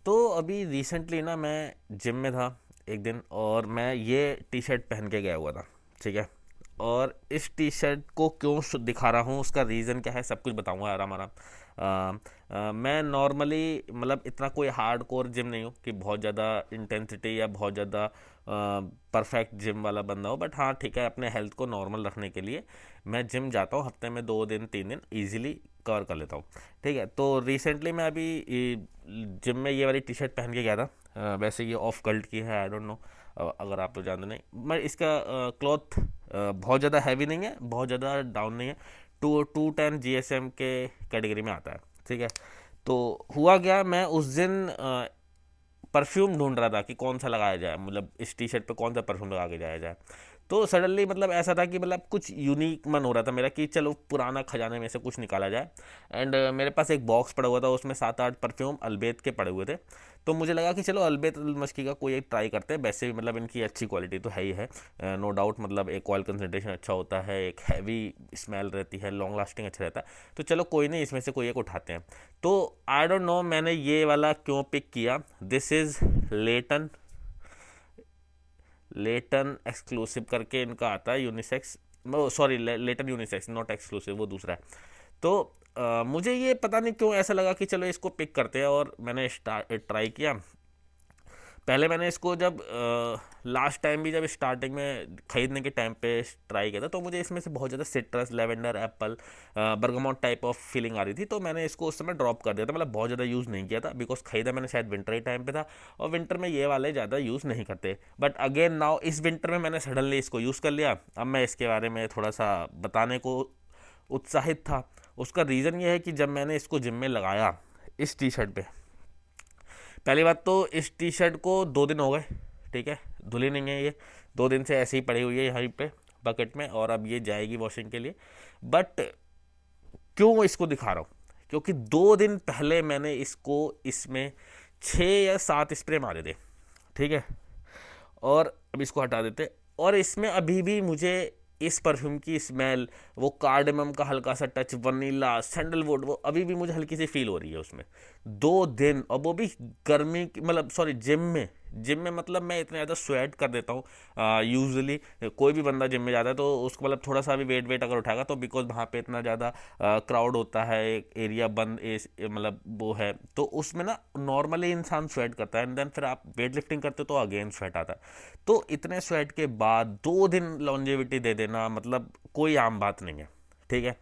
तो अभी रिसेंटली ना मैं जिम में था एक दिन, और मैं ये टी शर्ट पहन के गया हुआ था। ठीक है। और इस टी शर्ट को क्यों दिखा रहा हूँ, उसका रीज़न क्या है, सब कुछ बताऊंगा आराम आराम। मैं नॉर्मली मतलब इतना कोई हार्ड कोर जिम नहीं हूँ कि बहुत ज़्यादा इंटेंसिटी या बहुत ज़्यादा परफेक्ट जिम वाला बंदा हो, बट हाँ ठीक है, अपने हेल्थ को नॉर्मल रखने के लिए मैं जिम जाता हूँ। हफ्ते में 2 दिन 3 दिन ईजिली कवर कर लेता हूँ। ठीक है। तो रिसेंटली मैं अभी जिम में ये वाली टी शर्ट पहन के गया था। वैसे ये ऑफ कल्ट की है, आई डोंट नो अगर आप लोग जानते नहीं। मैं इसका क्लॉथ बहुत ज़्यादा हैवी नहीं है, बहुत ज़्यादा डाउन नहीं है। 210 GSM के कैटेगरी में आता है। ठीक है। तो हुआ क्या, मैं उस दिन परफ्यूम ढूंढ रहा था कि कौन सा लगाया जाए, मतलब इस टी शर्ट पे कौन सा परफ्यूम लगा के जाया जाए। तो सडनली मतलब ऐसा था कि मतलब कुछ यूनिक मन हो रहा था मेरा कि चलो पुराना खजाने में से कुछ निकाला जाए। एंड मेरे पास एक बॉक्स पड़ा हुआ था, उसमें 7 8 परफ्यूम अलबेत के पड़े हुए थे। तो मुझे लगा कि चलो अलबेत मस्की का कोई एक ट्राई करते हैं। वैसे भी मतलब इनकी अच्छी क्वालिटी तो है ही है, नो डाउट। मतलब एक ऑयल कंसनट्रेशन अच्छा होता है, एक हैवी स्मेल रहती है, लॉन्ग लास्टिंग अच्छा रहता है। तो चलो कोई नहीं, इसमें से कोई एक उठाते हैं। तो आई डोंट नो मैंने ये वाला क्यों पिक किया। This is Layton. Layton exclusive करके इनका आता है, unisex. Sorry, Layton unisex, not exclusive, वो दूसरा है। तो मुझे ये पता नहीं क्यों ऐसा लगा कि चलो इसको पिक करते हैं, और मैंने ट्राई किया। पहले मैंने इसको जब लास्ट टाइम भी जब स्टार्टिंग में ख़रीदने के टाइम पे ट्राई किया था, तो मुझे इसमें से बहुत ज़्यादा citrus, lavender, apple, bergamot type of feeling आ रही थी। तो मैंने इसको उस समय ड्रॉप कर दिया था, मतलब बहुत ज़्यादा यूज़ नहीं किया था, बिकॉज ख़रीदा मैंने शायद विंटर ही टाइम पे था, और विंटर में ये वाले ज़्यादा यूज़ नहीं करते। बट अगेन नाउ इस विंटर में मैंने सडनली इसको यूज़ कर लिया। अब मैं इसके बारे में थोड़ा सा बताने को उत्साहित था। उसका रीज़न ये है कि जब मैंने इसको जिम में लगाया, इस टी शर्ट पे, पहली बात तो इस टी शर्ट को 2 दिन हो गए। ठीक है। धुली नहीं है ये, 2 दिन से ऐसे ही पड़ी हुई है यहाँ पे बकेट में, और अब ये जाएगी वॉशिंग के लिए। बट क्यों मैं इसको दिखा रहा हूँ, क्योंकि 2 दिन पहले मैंने इसको, इसमें 6 या 7 स्प्रे मारे थे। ठीक है। और अब इसको हटा देते, और इसमें अभी भी मुझे इस परफ्यूम की स्मेल, वो कार्डेमम का हल्का सा टच, वनीला, सैंडलवुड, वो अभी भी मुझे हल्की सी फील हो रही है उसमें। 2 दिन, और वो भी गर्मी मतलब सॉरी जिम में मतलब मैं इतना ज़्यादा स्वेट कर देता हूँ। यूजुअली कोई भी बंदा जिम में जाता है तो उसको मतलब थोड़ा सा भी वेट वेट अगर उठाएगा, तो बिकॉज वहाँ पे इतना ज़्यादा क्राउड होता है, एक एरिया बंद मतलब वो है, तो उसमें ना नॉर्मली इंसान स्वेट करता है, एंड देन फिर आप वेट लिफ्टिंग करते हो तो अगेन स्वेट आता है। तो इतने स्वेट के बाद 2 दिन लॉन्जेविटी दे देना मतलब कोई आम बात नहीं है। ठीक है।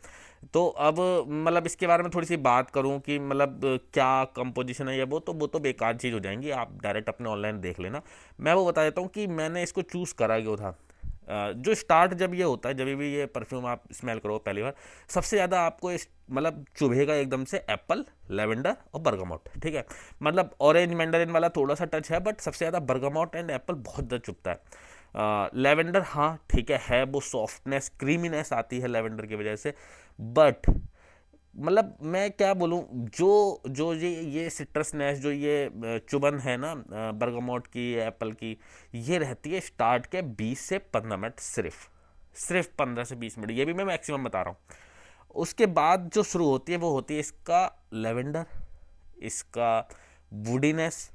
तो अब मतलब इसके बारे में थोड़ी सी बात करूं कि मतलब क्या कंपोजिशन है या वो तो बेकार चीज़ हो जाएंगी, आप डायरेक्ट अपने ऑनलाइन देख लेना। मैं वो बता देता हूँ कि मैंने इसको चूज़ करा क्यों था। जो स्टार्ट जब ये होता है, जब भी ये परफ्यूम आप स्मेल करो पहली बार, सबसे ज़्यादा आपको मतलब चुभेगा एकदम से एप्पल, लेवेंडर और बर्गामोट। ठीक है। मतलब ऑरेंज मैंडरिन वाला थोड़ा सा टच है, बट सबसे ज़्यादा बर्गामोट एंड एप्पल बहुत ज़्यादा चुभता है। लेवेंडर हाँ ठीक है वो सॉफ्टनेस, क्रीमीनेस आती है लेवेंडर की वजह से। बट मतलब मैं क्या बोलूँ, जो जो ये सिट्रसनेस, जो ये चुभन है ना बर्गामोट की, एप्पल की, ये रहती है स्टार्ट के 20 से 15 मिनट, सिर्फ 15 से 20 मिनट, ये भी मैं मैक्सिमम बता रहा हूँ। उसके बाद जो शुरू होती है वो होती है इसका लेवेंडर, इसका वुडीनेस,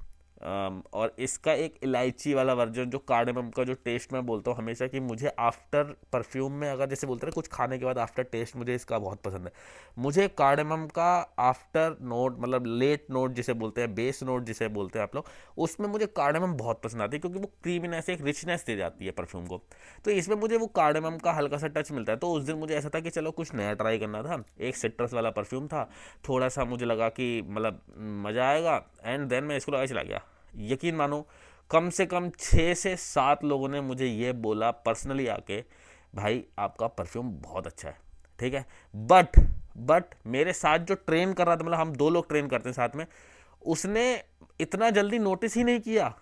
और इसका एक इलायची वाला वर्जन, जो कार्डेमम का जो टेस्ट मैं बोलता हूँ हमेशा कि मुझे आफ्टर परफ्यूम में, अगर जैसे बोलते हैं ना कुछ खाने के बाद आफ्टर टेस्ट, मुझे इसका बहुत पसंद है। मुझे कार्डेमम का आफ्टर नोट, मतलब लेट नोट जिसे बोलते हैं, बेस नोट जिसे बोलते हैं आप लोग, उसमें मुझे कार्डेमम बहुत पसंद आती है, क्योंकि वो क्रीमीनेस, एक रिचनेस दे जाती है परफ्यूम को। तो इसमें मुझे वो कार्डेमम का हल्का सा टच मिलता है। तो उस दिन मुझे ऐसा था कि चलो कुछ नया ट्राई करना था, एक सिट्रस वाला परफ्यूम था, थोड़ा सा मुझे लगा कि मतलब मज़ा आएगा, एंड देन मैं इसको लगा चला गया। यकीन मानो, कम से कम 6 से 7 लोगों ने मुझे ये बोला पर्सनली आके, भाई आपका परफ्यूम बहुत अच्छा है। ठीक है। बट बट मेरे साथ जो ट्रेन कर रहा था, मतलब हम 2 लोग ट्रेन करते हैं साथ में, उसने इतना जल्दी नोटिस ही नहीं किया।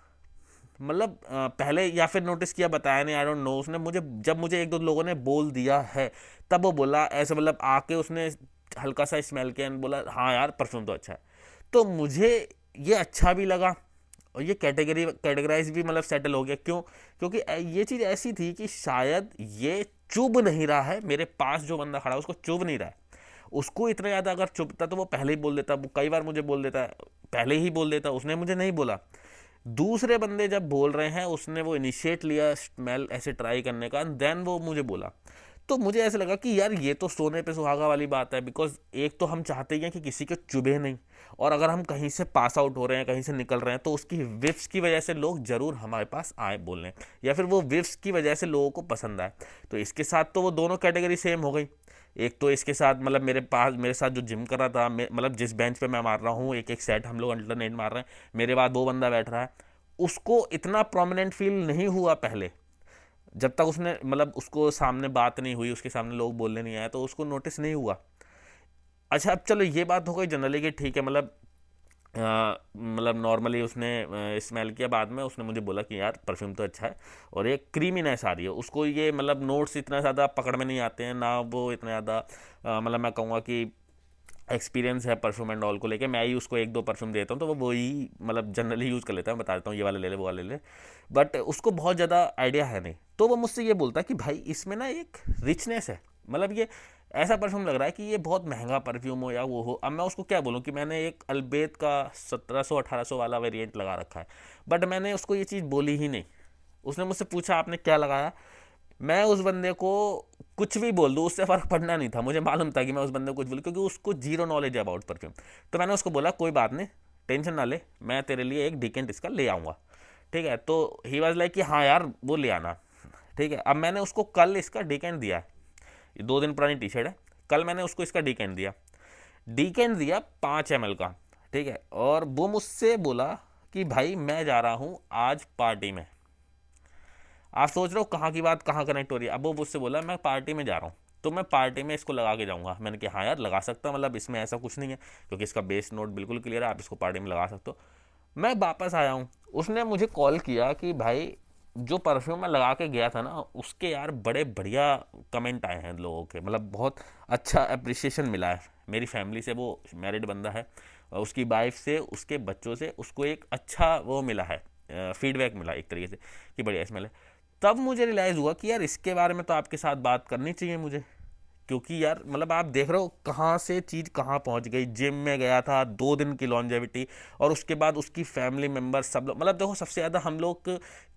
मतलब पहले या फिर नोटिस किया, बताया नहीं, आई डोंट नो। उसने मुझे, जब मुझे 1 2 लोगों ने बोल दिया है, तब वो बोला ऐसे, मतलब आके उसने हल्का सा स्मेल किया एंड बोला हाँ यार परफ्यूम तो अच्छा है। तो मुझे ये अच्छा भी लगा, और ये कैटेगराइज भी मतलब सेटल हो गया। क्यों? क्योंकि ये चीज़ ऐसी थी कि शायद ये चुभ नहीं रहा है, मेरे पास जो बंदा खड़ा है उसको चुभ नहीं रहा है, उसको इतना ज़्यादा अगर चुभता तो वो पहले ही बोल देता, वो कई बार मुझे बोल देता, पहले ही बोल देता, उसने मुझे नहीं बोला। दूसरे बंदे जब बोल रहे हैं, उसने वो इनिशिएट लिया स्मेल ऐसे ट्राई करने का, देन वो मुझे बोला। तो मुझे ऐसा लगा कि यार ये तो सोने पे सुहागा वाली बात है, बिकॉज एक तो हम चाहते ही हैं कि किसी को चुभे नहीं, और अगर हम कहीं से पास आउट हो रहे हैं, कहीं से निकल रहे हैं, तो उसकी विफ्स की वजह से लोग जरूर हमारे पास आए बोलने, या फिर वो विफ्स की वजह से लोगों को पसंद आए। तो इसके साथ तो वो दोनों कैटेगरी सेम हो गई। एक तो इसके साथ मतलब मेरे साथ जो जिम कर रहा था, मतलब जिस बेंच पे मैं मार रहा हूँ एक एक सेट हम लोग अल्टरनेट मार रहे हैं, मेरे बाद वो बंदा बैठ रहा है, उसको इतना प्रोमिनेंट फील नहीं हुआ पहले, जब तक उसने मतलब उसको सामने बात नहीं हुई, उसके सामने लोग बोलने नहीं आए, तो उसको नोटिस नहीं हुआ। अच्छा, अब चलो ये बात हो गई जनरली कि ठीक है, मतलब नॉर्मली उसने स्मेल किया, बाद में उसने मुझे बोला कि यार परफ्यूम तो अच्छा है, और एक क्रीमीनेस आ रही है उसको, ये मतलब नोट्स इतना ज़्यादा पकड़ में नहीं आते हैं ना, वो इतना ज़्यादा मतलब मैं कहूँगा कि एक्सपीरियंस है परफ्यूम एंड ऑल को लेके। मैं ही उसको एक दो परफ्यूम देता हूँ तो वो वही मतलब जनरली यूज़ कर लेता है, बता देता हूँ ये वाले ले ले वो वाले ले ले, बट उसको बहुत ज़्यादा आइडिया है नहीं। तो वो मुझसे ये बोलता है कि भाई इसमें ना एक रिचनेस है, मतलब ये ऐसा परफ्यूम लग रहा है कि ये बहुत महंगा परफ्यूम हो या वो हो। अब मैं उसको क्या बोलूँ कि मैंने एक अल्बेत का 1700-1800 वाला वेरिएंट लगा रखा है, बट मैंने उसको ये चीज़ बोली ही नहीं। उसने मुझसे पूछा आपने क्या लगाया, मैं उस बंदे को कुछ भी बोल दूँ उससे फ़र्क पड़ना नहीं था, मुझे मालूम था कि मैं उस बंदे को कुछ बोलूँ, क्योंकि उसको जीरो नॉलेज है अबाउट परफ्यूम। तो मैंने उसको बोला कोई बात नहीं, टेंशन ना ले, मैं तेरे लिए एक डिकेंट इसका ले आऊँगा, ठीक है। तो ही वॉज लाइक कि हाँ यार वो ले आना, ठीक है। अब मैंने उसको कल इसका डिकेंट दिया, ये 2 दिन पुरानी टी शर्ट है, कल मैंने उसको इसका डिकेंट दिया, डिकेंट दिया 5 ml का, ठीक है। और वो मुझसे बोला कि भाई मैं जा रहा हूँ आज पार्टी में। आप सोच रहे हो कहाँ की बात कहाँ कनेक्ट हो रही है। अब वो मुझसे बोला मैं पार्टी में जा रहा हूँ, तो मैं पार्टी में इसको लगा के जाऊँगा। मैंने कहा हाँ यार लगा सकता, मतलब इसमें ऐसा कुछ नहीं है, क्योंकि इसका बेस नोट बिल्कुल क्लियर है, आप इसको पार्टी में लगा सकते हो। मैं वापस आया हूँ, उसने मुझे कॉल किया कि भाई जो परफ्यूम मैं लगा के गया था ना, उसके यार बड़े बढ़िया कमेंट आए हैं लोगों के, मतलब बहुत अच्छा अप्रिसिएशन मिला है मेरी फैमिली से। वो मैरिड बंदा है, और उसकी वाइफ से, उसके बच्चों से उसको एक अच्छा वो मिला है, फीडबैक मिला एक तरीके से कि बढ़िया स्मेल है। तब मुझे रियलाइज़ हुआ कि यार इसके बारे में तो आपके साथ बात करनी चाहिए मुझे, क्योंकि यार मतलब आप देख रहे हो कहाँ से चीज़ कहाँ पहुँच गई। जिम में गया था, 2 दिन की लॉन्जेविटी, और उसके बाद उसकी फैमिली मेम्बर सब लोग, मतलब देखो सबसे ज़्यादा हम लोग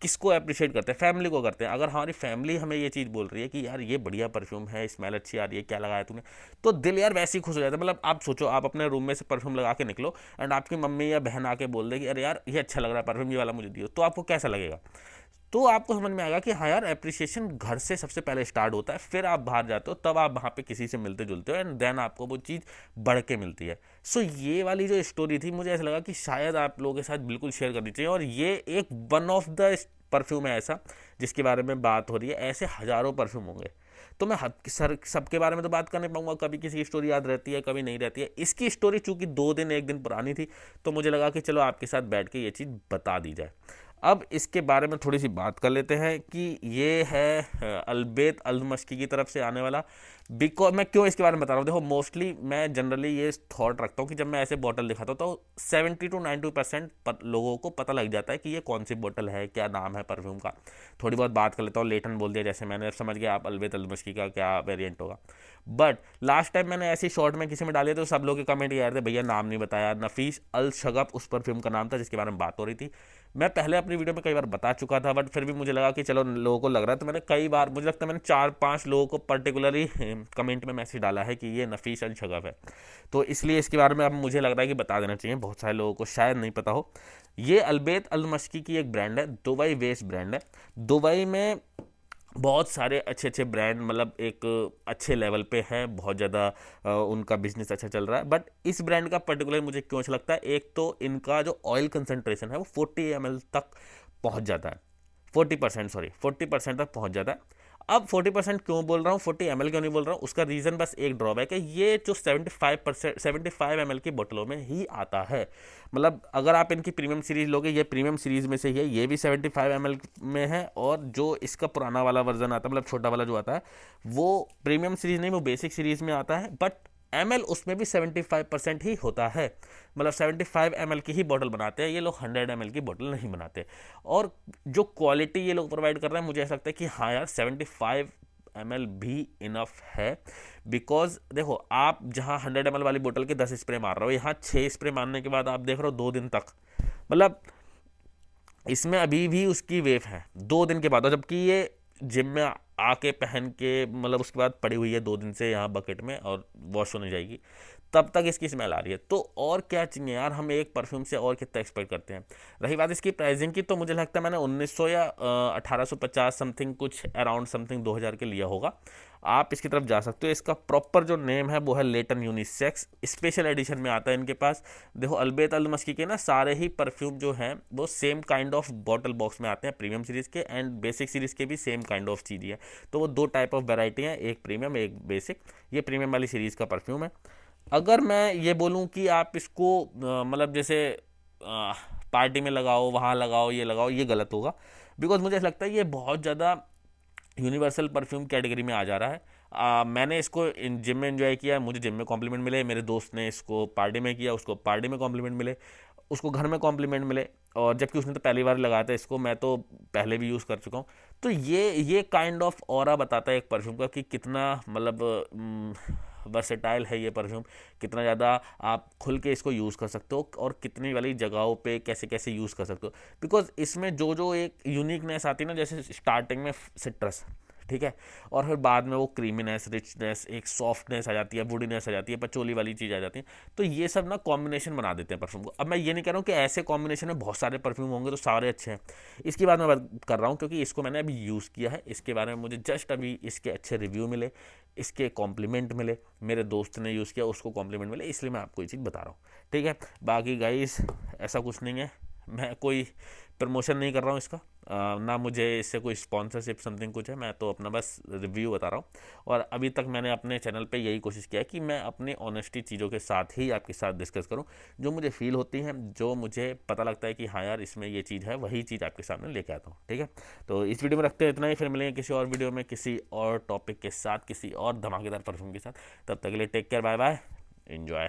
किसको अप्रिशिएट करते हैं, फैमिली को करते हैं। अगर हमारी फैमिली हमें ये चीज़ बोल रही है कि यार ये बढ़िया परफ्यूम है, स्मेल अच्छी आ रही है, क्या लगाया तूने, तो दिल यार वैसे ही खुश हो जाता है। मतलब आप सोचो, आप अपने रूम में से परफ्यूम लगा के निकलो, एंड आपकी मम्मी या बहन आके बोल दे कि अरे यार ये अच्छा लग रहा है परफ्यूम, ये वाला मुझे दियो, तो आपको कैसा लगेगा। तो आपको समझ में आएगा कि हाँ यार अप्रिसिएशन घर से सबसे पहले स्टार्ट होता है, फिर आप बाहर जाते हो, तब आप वहाँ पे किसी से मिलते जुलते हो, एंड देन आपको वो चीज़ बढ़ के मिलती है। सो ये वाली जो स्टोरी थी, मुझे ऐसा लगा कि शायद आप लोगों के साथ बिल्कुल शेयर करनी चाहिए। और ये एक वन ऑफ द परफ्यूम है ऐसा जिसके बारे में बात हो रही है, ऐसे हज़ारों परफ्यूम होंगे। तो मैं सर सबके बारे में तो बात कर नहीं पाऊंगा, कभी किसी की स्टोरी याद रहती है, कभी नहीं रहती है। इसकी स्टोरी चूंकि 2 दिन 1 दिन पुरानी थी, तो मुझे लगा कि चलो आपके साथ बैठ के ये चीज़ बता दी जाए। अब इसके बारे में थोड़ी सी बात कर लेते हैं कि ये है अल्बेत अल्मश्की की तरफ से आने वाला। बिकॉज मैं क्यों इसके बारे में बता रहा हूँ, देखो मोस्टली मैं जनरली ये थॉट रखता हूँ कि जब मैं ऐसे बॉटल दिखाता हूँ तो 70 to 90% लोगों को पता लग जाता है कि ये कौन सी बॉटल है, क्या नाम है परफ्यूम का। थोड़ी बहुत बात कर लेता हूँ, लेटन बोल दिया जैसे मैंने, समझ गया आप अल्बेत अल्मश्की का क्या वेरिएंट होगा। बट लास्ट टाइम मैंने ऐसी शॉर्ट में किसी में डाले तो सब लोग के कमेंट ये आ रहे थे, भैया नाम नहीं बताया। नफीस अल शगफ उस परफ्यूम का नाम था जिसके बारे में बात हो रही थी। मैं पहले अपनी वीडियो में कई बार बता चुका था, बट फिर भी मुझे लगा कि चलो लोगों को लग रहा है, तो मैंने कई बार, मुझे लगता है मैंने 4-5 लोगों को पर्टिकुलरली कमेंट में मैसेज डाला है कि ये नफीस अल शगफ है। तो इसलिए इसके बारे में अब मुझे लग रहा है कि बता देना चाहिए, बहुत सारे लोगों को शायद नहीं पता हो। ये अल्बेत अल मश्की की एक ब्रांड है, दुबई बेस्ड ब्रांड है। दुबई में बहुत सारे अच्छे अच्छे ब्रांड मतलब एक अच्छे लेवल पे है, बहुत ज़्यादा उनका बिजनेस अच्छा चल रहा है। बट इस ब्रांड का पर्टिकुलर मुझे क्यों अच्छा लगता है, एक तो इनका जो ऑयल कंसंट्रेशन है वो 40 ml तक पहुंच जाता है, 40%, सॉरी 40% तक पहुंच जाता है। अब 40% क्यों बोल रहा हूँ, 40 ml क्यों नहीं बोल रहा हूँ, उसका रीज़न बस एक ड्रॉबैक है, ये जो 75 ml की बोतलों में ही आता है। मतलब अगर आप इनकी प्रीमियम सीरीज लोगे, ये प्रीमियम सीरीज में से ही है, ये भी 75 ml में है, और जो इसका पुराना वाला वर्जन आता है, मतलब छोटा वाला जो आता है, वो प्रीमियम सीरीज नहीं, वो बेसिक सीरीज में आता है। बट ml उसमें भी 75% ही होता है, मतलब 75 ml की ही बॉटल बनाते हैं ये लोग, 100 ml की बॉटल नहीं बनाते। और जो क्वालिटी ये लोग प्रोवाइड कर रहे हैं, मुझे ऐसा लगता है कि हाँ यार 75 ml भी इनफ है। बिकॉज देखो, आप जहाँ 100 ml वाली बोतल के 10 स्प्रे मार रहे हो, यहाँ 6 स्प्रे मारने के बाद आप देख रहे हो 2 दिन तक, मतलब इसमें अभी भी उसकी वेव है 2 दिन के बाद। और जबकि ये जिम में आके पहन के मतलब उसके बाद पड़ी हुई है 2 दिन से यहाँ बकेट में और वॉश होने जाएगी, तब तक इसकी स्मेल आ रही है। तो और क्या चाहिए यार, हम एक परफ्यूम से और कितना एक्सपेक्ट करते हैं। रही बात इसकी प्राइसिंग की, तो मुझे लगता है मैंने 1900 या 1850 समथिंग कुछ अराउंड समथिंग 2000 के लिया होगा। आप इसकी तरफ जा सकते हो। इसका प्रॉपर जो नेम है वो है लेटन यूनिसेक्स, स्पेशल एडिशन में आता है इनके पास। देखो अलबेत अल मस्की के ना सारे ही परफ्यूम जो हैं वो same kind of bottle box में आते हैं, प्रीमियम सीरीज़ के एंड बेसिक सीरीज़ के भी सेम काइंड ऑफ चीज़ है। तो वो 2 टाइप ऑफ वैरायटी हैं, एक प्रीमियम एक बेसिक। ये प्रीमियम वाली सीरीज़ का परफ्यूम है। अगर मैं ये बोलूँ कि आप इसको मतलब जैसे पार्टी में लगाओ, वहाँ लगाओ, ये गलत होगा। बिकॉज मुझे ऐसा लगता है ये बहुत ज़्यादा यूनिवर्सल परफ्यूम कैटेगरी में आ जा रहा है। मैंने इसको जिम में एंजॉय किया, मुझे जिम में कॉम्प्लीमेंट मिले, मेरे दोस्त ने इसको पार्टी में किया, उसको पार्टी में कॉम्प्लीमेंट मिले, उसको घर में कॉम्प्लीमेंट मिले। और जबकि उसने तो पहली बार लगाया था इसको, मैं तो पहले भी यूज़ कर चुका हूँ। तो ये काइंड ऑफ ऑरा बताता है एक परफ्यूम का कि कितना मतलब वर्सेटाइल है ये परफ्यूम, कितना ज़्यादा आप खुल के इसको यूज़ कर सकते हो और कितनी वाली जगहों पे कैसे कैसे यूज़ कर सकते हो। बिकॉज इसमें जो जो एक यूनिकनेस आती है ना, जैसे स्टार्टिंग में सिट्रस, ठीक है, और फिर बाद में वो क्रीमीनेस, रिचनेस, एक सॉफ्टनेस आ जाती है, वुडीनेस आ जाती है, पचोली वाली चीज़ आ जाती है। तो ये सब ना कॉम्बिनेशन बना देते हैं परफ्यूम को। अब मैं ये नहीं कह रहा हूँ कि ऐसे कॉम्बिनेशन में बहुत सारे परफ्यूम होंगे तो सारे अच्छे हैं, इसकी बात मैं बात कर रहा हूँ क्योंकि इसको मैंने अभी यूज़ किया है, इसके बारे में मुझे जस्ट अभी इसके अच्छे रिव्यू मिले, इसके कॉम्प्लीमेंट मिले, मेरे दोस्त ने यूज़ किया उसको कॉम्प्लीमेंट मिले, इसलिए मैं आपको ये चीज़ बता रहा हूँ। ठीक है, बाकी गाइस ऐसा कुछ नहीं है, मैं कोई प्रमोशन नहीं कर रहा हूँ इसका, ना मुझे इससे कोई स्पॉन्सरशिप समथिंग कुछ है, मैं तो अपना बस रिव्यू बता रहा हूँ। और अभी तक मैंने अपने चैनल पे यही कोशिश किया है कि मैं अपनी ऑनेस्टी चीज़ों के साथ ही आपके साथ डिस्कस करूँ, जो मुझे फील होती हैं, जो मुझे पता लगता है कि हाँ यार इसमें ये चीज़ है, वही चीज़ आपके सामने लेके आता हूँ। ठीक है, तो इस वीडियो में रखते हैं इतना ही, फिर मिलेंगे किसी और वीडियो में किसी और टॉपिक के साथ, किसी और धमाकेदार परफ्यूम के साथ। तब तक के लिए take care, bye bye, enjoy.